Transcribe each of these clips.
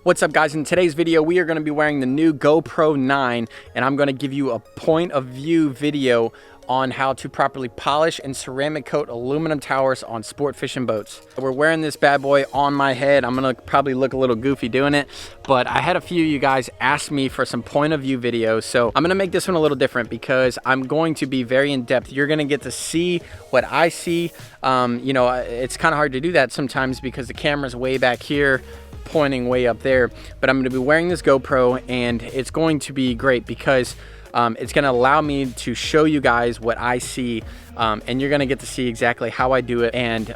What's up, guys? In today's video we are going to be wearing the new GoPro 9 and I'm going to give you a point of view video on how to properly polish and ceramic coat aluminum towers on sport fishing boats. We're wearing this bad boy on my head. I'm gonna probably look a little goofy doing it, but I had a few of you guys ask me for some point of view videos, so I'm gonna make this one a little different because I'm going to be very in depth. You're gonna get to see what I see. You know, it's kind of hard to do that sometimes because the camera's way back here pointing way up there, but I'm going to be wearing this GoPro and it's going to be great because it's going to allow me to show you guys what I see, and you're going to get to see exactly how I do it and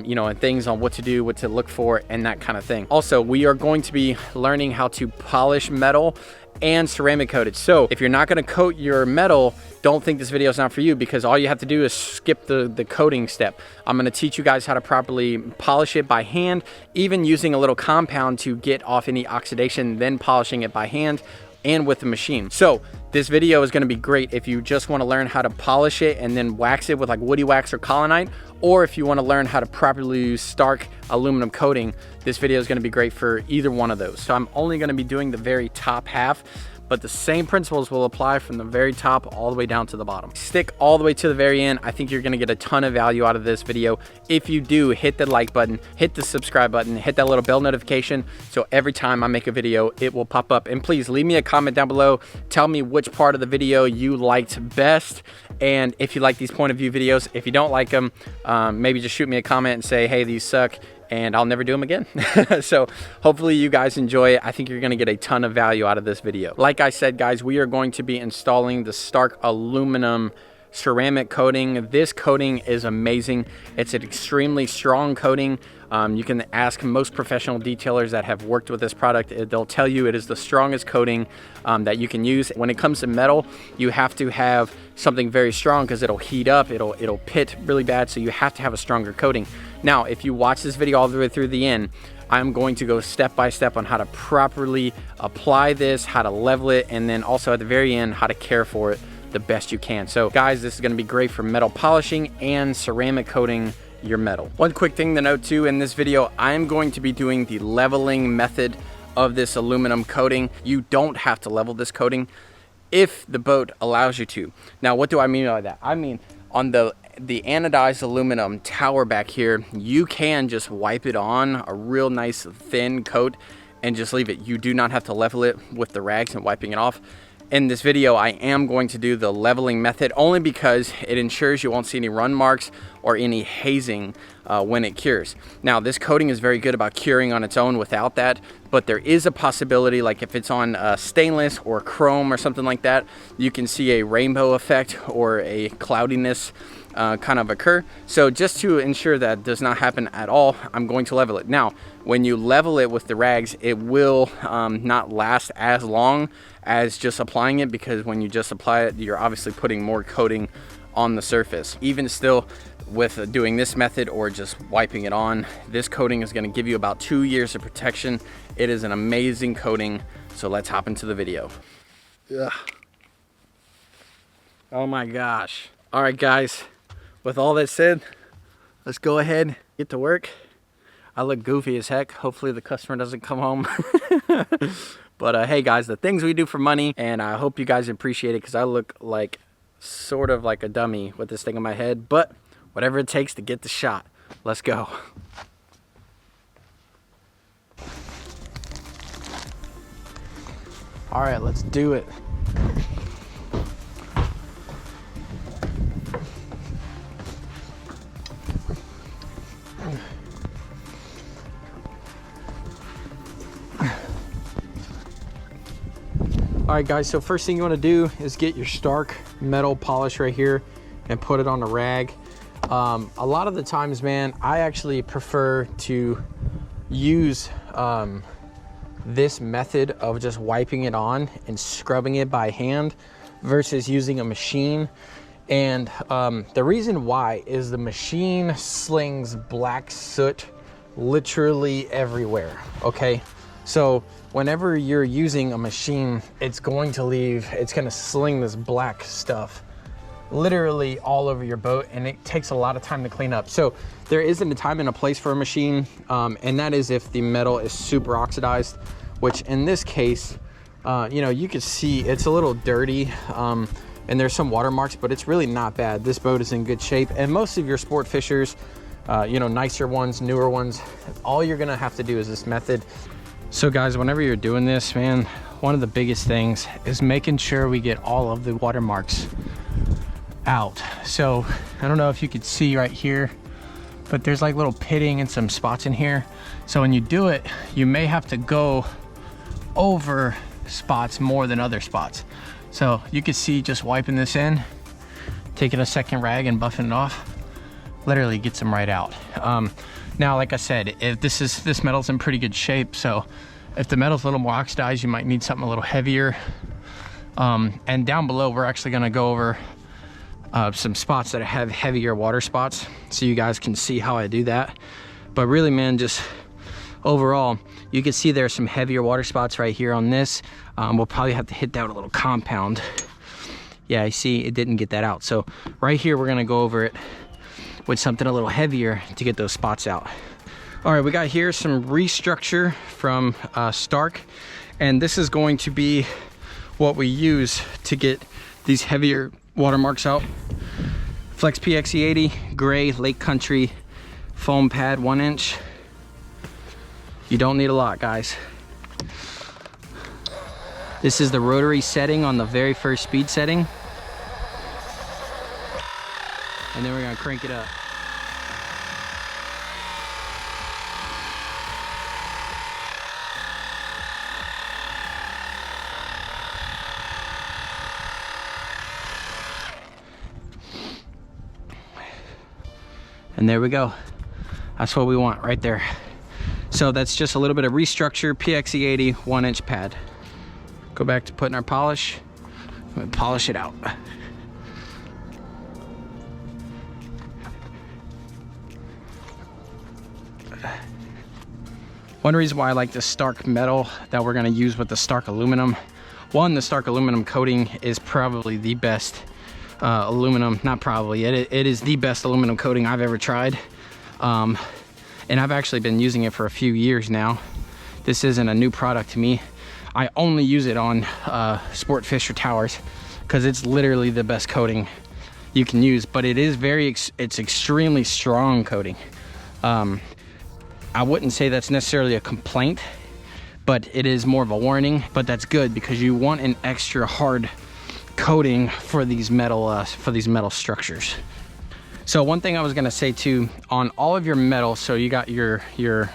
you know, and things on what to do, what to look for, and that kind of thing. Also, we are going to be learning how to polish metal and ceramic coat it. So if you're not going to coat your metal, don't think this video is not for you, because all you have to do is skip the coating step. I'm going to teach you guys how to properly polish it by hand, even using a little compound to get off any oxidation, then polishing it by hand and with the machine. So this video is going to be great if you just want to learn how to polish it and then wax it with like woody wax or colonite, or if you want to learn how to properly use stark aluminum coating. This video is going to be great for either one of those. So I'm only going to be doing the very top half, but the same principles will apply from the very top all the way down to the bottom. Stick all the way to the very end. I think you're gonna get a ton of value out of this video. If you do, hit the like button, hit the subscribe button, hit that little bell notification, so every time I make a video, it will pop up. And please leave me a comment down below. Tell me which part of the video you liked best. And if you like these point of view videos, if you don't like them, maybe just shoot me a comment and say, hey, these suck, and I'll never do them again. So hopefully you guys enjoy it. I think you're gonna get a ton of value out of this video. Like I said, guys, we are going to be installing the Stark aluminum ceramic coating. This coating is amazing. It's an extremely strong coating. You can ask most professional detailers that have worked with this product. They'll tell you it is the strongest coating that you can use. When it comes to metal, you have to have something very strong because it'll heat up, it'll pit really bad, so you have to have a stronger coating. Now, if you watch this video all the way through the end, I'm going to go step by step on how to properly apply this, how to level it, and then also at the very end, how to care for it the best you can. So guys, this is going to be great for metal polishing and ceramic coating your metal. One quick thing to note too, in this video, I'm going to be doing the leveling method of this aluminum coating. You don't have to level this coating if the boat allows you to. Now, what do I mean by that? I mean, on the anodized aluminum tower back here, you can just wipe it on a real nice thin coat and just leave it. You do not have to level it with the rags and wiping it off. In this video, I am going to do the leveling method only because it ensures you won't see any run marks or any hazing when it cures. Now, this coating is very good about curing on its own without that, but there is a possibility, like if it's on stainless or chrome or something like that, you can see a rainbow effect or a cloudiness kind of occur. So just to ensure that does not happen at all, I'm going to level it. Now, when you level it with the rags, it will not last as long as just applying it, because when you just apply it, you're obviously putting more coating on the surface. Even still, with doing this method or just wiping it on, this coating is going to give you about 2 years of protection. It is an amazing coating. So let's hop into the video. Ugh. Oh my gosh. All right, guys, with all that said, let's go ahead, get to work. I look goofy as heck. Hopefully the customer doesn't come home. But hey guys, the things we do for money, and I hope you guys appreciate it, because I look like sort of like a dummy with this thing on my head, but whatever it takes to get the shot. Let's go. All right, let's do it. All right, guys, so first thing you want to do is get your Stark metal polish right here and put it on a rag. A lot of the times, man, I actually prefer to use this method of just wiping it on and scrubbing it by hand versus using a machine. And the reason why is the machine slings black soot literally everywhere, okay? So whenever you're using a machine, it's going to sling this black stuff literally all over your boat, and it takes a lot of time to clean up. So there isn't a time and a place for a machine, and that is if the metal is super oxidized. which in this case, you know, you can see it's a little dirty, and there's some watermarks, but it's really not bad. This boat is in good shape, and most of your sport fishers, you know, nicer ones, newer ones, all you're gonna have to do is this method. So guys, whenever you're doing this, man, one of the biggest things is making sure we get all of the watermarks out. So I don't know if you could see right here, but there's like little pitting and some spots in here. So when you do it, you may have to go over spots more than other spots. So you can see just wiping this in, taking a second rag and buffing it off, literally gets them right out. Now, like I said, if this metal's in pretty good shape, so if the metal's a little more oxidized, you might need something a little heavier. And down below, we're actually gonna go over some spots that have heavier water spots, so you guys can see how I do that. But really, man, just overall, you can see there's some heavier water spots right here on this. We'll probably have to hit that with a little compound. Yeah, I see it didn't get that out. So right here, we're gonna go over it with something a little heavier to get those spots out. All right, we got here some restructure from Stark, and this is going to be what we use to get these heavier watermarks out. Flex PXE80, gray, Lake Country, foam pad, 1 inch. You don't need a lot, guys. This is the rotary setting on the very first speed setting. And then we're gonna crank it up. And there we go. That's what we want right there. So that's just a little bit of restructure, PXE80, 1 inch pad. Go back to putting our polish, and polish it out. One reason why I like this Stark metal that we're gonna use with the Stark aluminum, one, the Stark aluminum coating is probably the best aluminum, not probably, it is the best aluminum coating I've ever tried. And I've actually been using it for a few years now. This isn't a new product to me. I only use it on sport fisher towers because it's literally the best coating you can use, but it is it's extremely strong coating. I wouldn't say that's necessarily a complaint, but it is more of a warning, but that's good because you want an extra hard coating for these metal structures. So one thing I was gonna say too, on all of your metal, so you got your you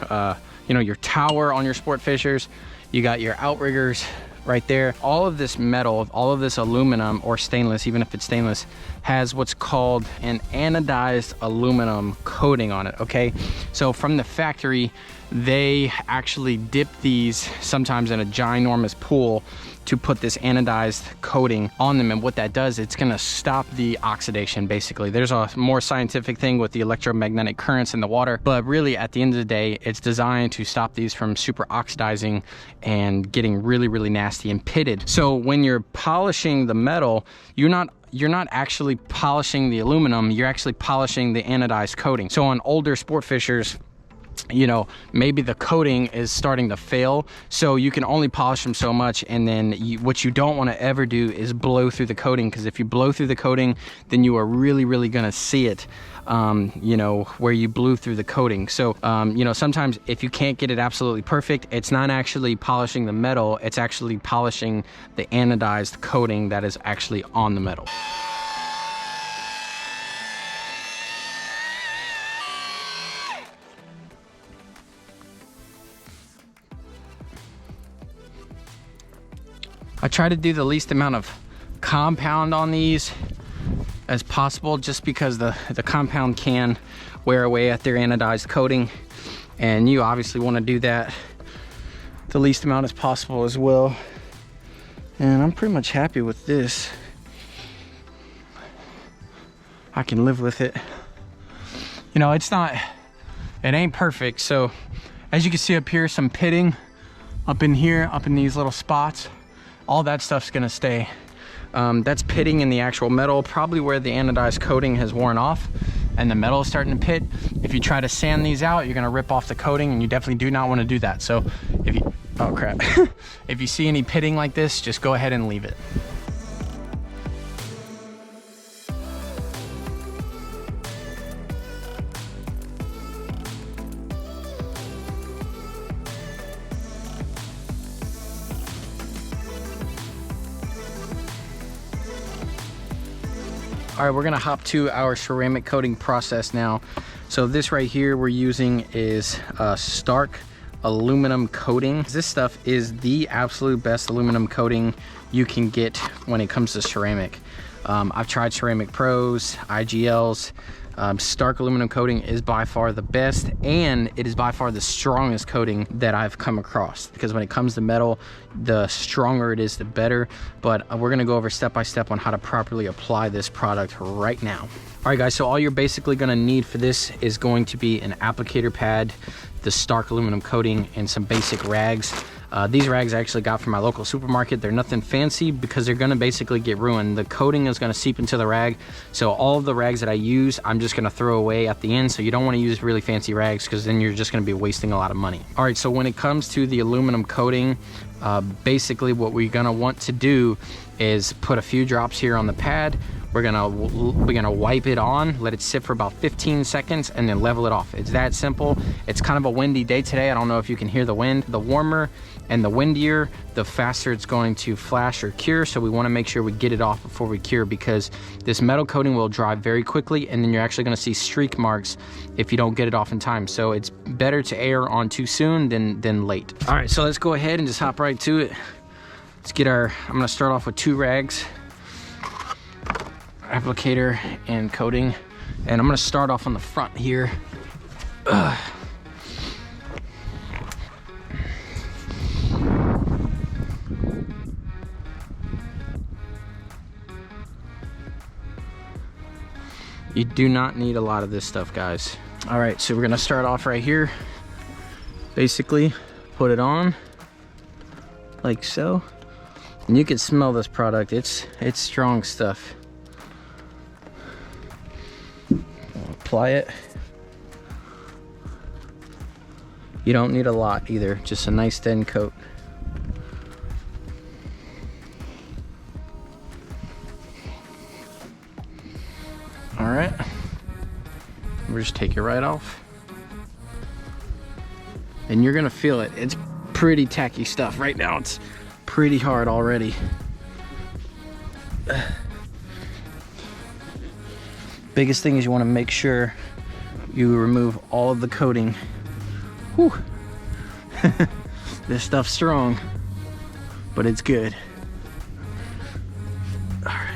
know, your tower on your sport fishers, you got your outriggers right there. All of this metal, all of this aluminum or stainless, even if it's stainless, has what's called an anodized aluminum coating on it, okay? So from the factory, they actually dip these sometimes in a ginormous pool to put this anodized coating on them, and what that does, it's gonna stop the oxidation basically. There's a more scientific thing with the electromagnetic currents in the water, but really at the end of the day, it's designed to stop these from super oxidizing and getting really, really nasty and pitted. So when you're polishing the metal, you're not actually polishing the aluminum, you're actually polishing the anodized coating. So on older sport fishers, you know, maybe the coating is starting to fail, so you can only polish them so much, and then what you don't want to ever do is blow through the coating, because if you blow through the coating, then you are really, really gonna see it, you know, where you blew through the coating. So you know, sometimes if you can't get it absolutely perfect, it's not actually polishing the metal, it's actually polishing the anodized coating that is actually on the metal. I try to do the least amount of compound on these as possible, just because the compound can wear away at their anodized coating, and you obviously want to do that the least amount as possible as well. And I'm pretty much happy with this. I can live with it. You know, it ain't perfect. So as you can see up here, some pitting up in here, up in these little spots. All that stuff's gonna stay. That's pitting in the actual metal, probably where the anodized coating has worn off and the metal is starting to pit. If you try to sand these out, you're gonna rip off the coating, and you definitely do not wanna do that. So Oh crap. If you see any pitting like this, just go ahead and leave it. All right, we're gonna hop to our ceramic coating process now. So this right here we're using is Stark aluminum coating. This stuff is the absolute best aluminum coating you can get when it comes to ceramic. I've tried Ceramic Pros, IGLs. Stark aluminum coating is by far the best, and it is by far the strongest coating that I've come across, because when it comes to metal, the stronger it is, the better. But we're gonna go over step by step on how to properly apply this product right now. All right guys, so all you're basically gonna need for this is going to be an applicator pad, the Stark aluminum coating, and some basic rags. These rags I actually got from my local supermarket. They're nothing fancy because they're gonna basically get ruined. The coating is gonna seep into the rag. So all of the rags that I use, I'm just gonna throw away at the end. So you don't wanna use really fancy rags, because then you're just gonna be wasting a lot of money. All right, so when it comes to the aluminum coating, basically what we're gonna want to do is put a few drops here on the pad. We're gonna wipe it on, let it sit for about 15 seconds, and then level it off. It's that simple. It's kind of a windy day today. I don't know if you can hear the wind. The warmer and the windier, the faster it's going to flash or cure. So we wanna make sure we get it off before we cure, because this metal coating will dry very quickly, and then you're actually gonna see streak marks if you don't get it off in time. So it's better to err on too soon than late. All right, so let's go ahead and just hop right to it. Let's get I'm gonna start off with 2 rags, applicator and coating, and I'm gonna start off on the front here. You do not need a lot of this stuff, guys. All right, so we're gonna start off right here. Basically, put it on like so, and you can smell this product. It's strong stuff. Apply it. You don't need a lot either, just a nice thin coat. All right, we'll just take it right off, and you're gonna feel it. It's pretty tacky stuff right now. It's pretty hard already. Biggest thing is you want to make sure you remove all of the coating. Whew. This stuff's strong, but it's good. All right.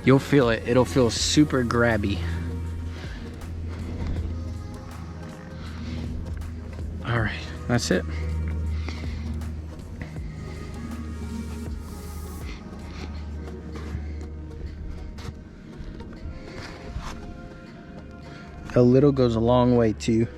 You'll feel it. It'll feel super grabby. All right, that's it. A little goes a long way too.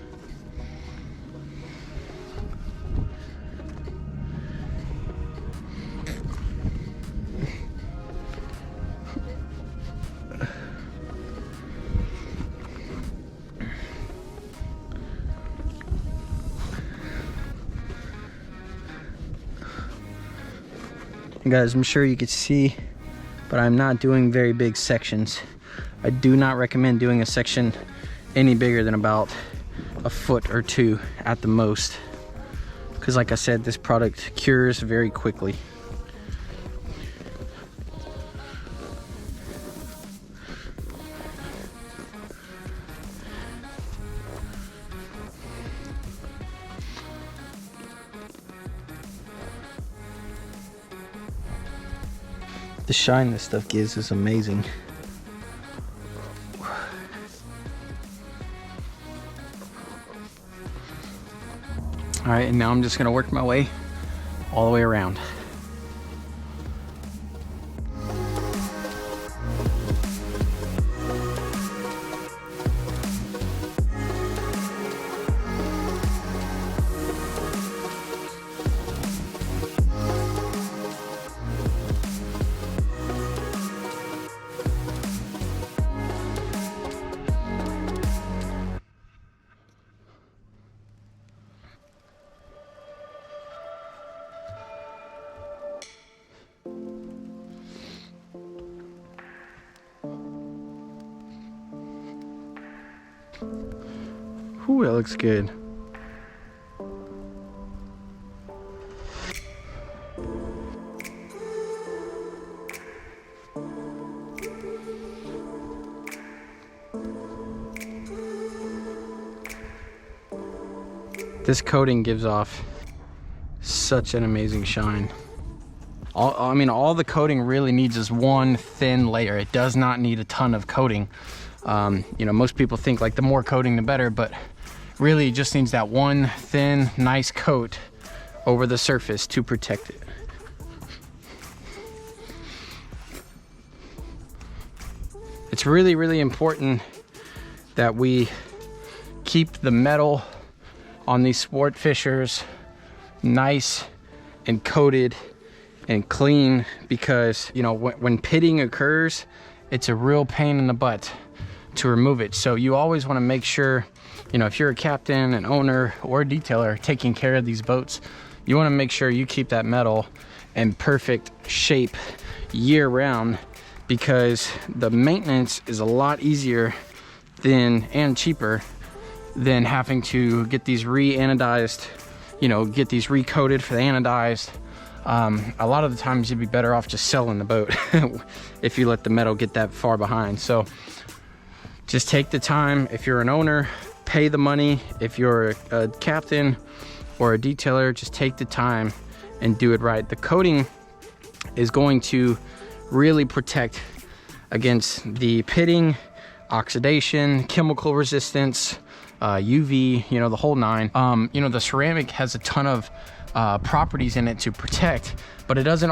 Guys, I'm sure you could see, but I'm not doing very big sections. I do not recommend doing a section any bigger than about a foot or 2 at the most, because like I said, this product cures very quickly. The shine this stuff gives is amazing. All right, and now I'm just gonna work my way all the way around. Ooh, that looks good. This coating gives off such an amazing shine. I mean, all the coating really needs is one thin layer. It does not need a ton of coating. You know, most people think like the more coating the better, but really it just needs that one thin, nice coat over the surface to protect it. It's really, really important that we keep the metal on these sport fishers nice and coated and clean, because you know when pitting occurs, it's a real pain in the butt to remove it. So you always want to make sure, you know, if you're a captain, an owner, or a detailer taking care of these boats, you want to make sure you keep that metal in perfect shape year round, because the maintenance is a lot easier and cheaper than having to get these re-anodized, you know, get these recoated for the anodized. A lot of the times you'd be better off just selling the boat if you let the metal get that far behind. So just take the time. If you're an owner, pay the money. If you're a captain or a detailer, just take the time and do it right. The coating is going to really protect against the pitting, oxidation, chemical resistance, UV, you know, the whole nine. You know, the ceramic has a ton of properties in it to protect, but it does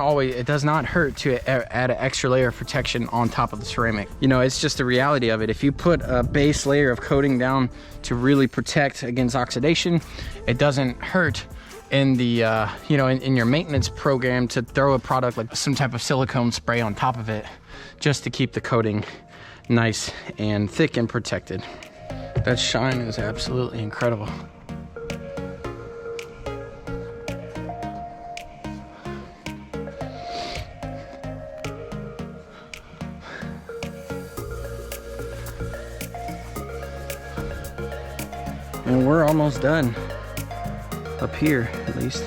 not hurt to add an extra layer of protection on top of the ceramic. You know, it's just the reality of it. If you put a base layer of coating down to really protect against oxidation, it doesn't hurt in the you know, in your maintenance program to throw a product like some type of silicone spray on top of it just to keep the coating nice and thick and protected. That shine is absolutely incredible. And we're almost done, up here at least.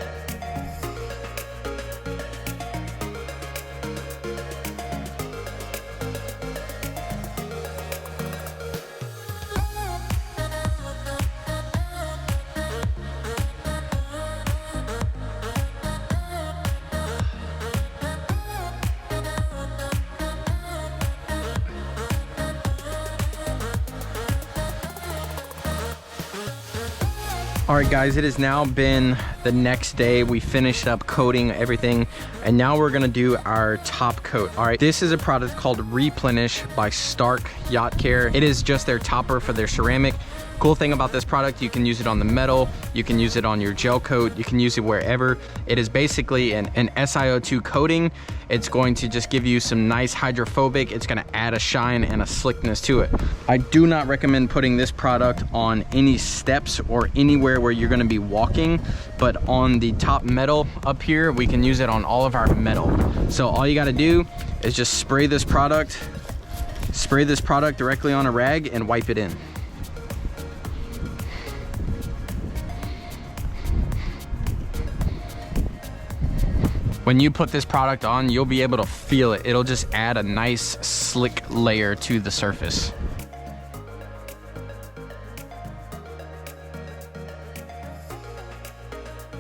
All right guys, it has now been the next day. We finished up coating everything, and now we're gonna do our top coat. All right, this is a product called Replenish by Stark Yacht Care. It is just their topper for their ceramic. Cool thing about this product, you can use it on the metal, you can use it on your gel coat, you can use it wherever. It is basically an SiO2 coating. It's going to just give you some nice hydrophobic. It's gonna add a shine and a slickness to it. I do not recommend putting this product on any steps or anywhere where you're gonna be walking, but on the top metal up here, we can use it on all of our metal. So all you gotta do is just spray this product directly on a rag and wipe it in. When you put this product on, you'll be able to feel it. It'll just add a nice slick layer to the surface.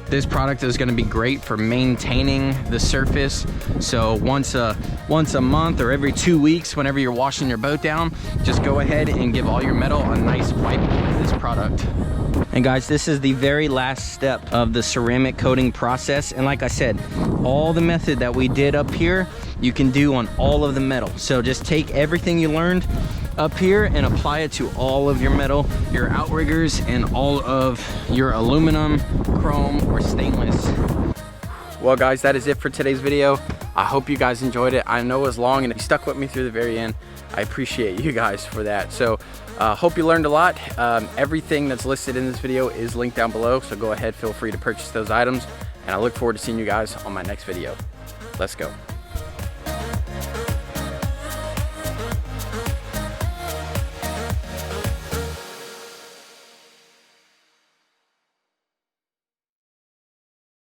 This product is going to be great for maintaining the surface. So once a month or every 2 weeks, whenever you're washing your boat down, just go ahead and give all your metal a nice wipe with this product. And guys, this is the very last step of the ceramic coating process. And like I said, all the method that we did up here, you can do on all of the metal. So just take everything you learned up here and apply it to all of your metal, your outriggers, and all of your aluminum, chrome, or stainless. Well guys, that is it for today's video. I hope you guys enjoyed it. I know it was long and you stuck with me through the very end. I appreciate you guys for that. So hope you learned a lot. Everything that's listed in this video is linked down below, so go ahead, feel free to purchase those items, and I look forward to seeing you guys on my next video. Let's go.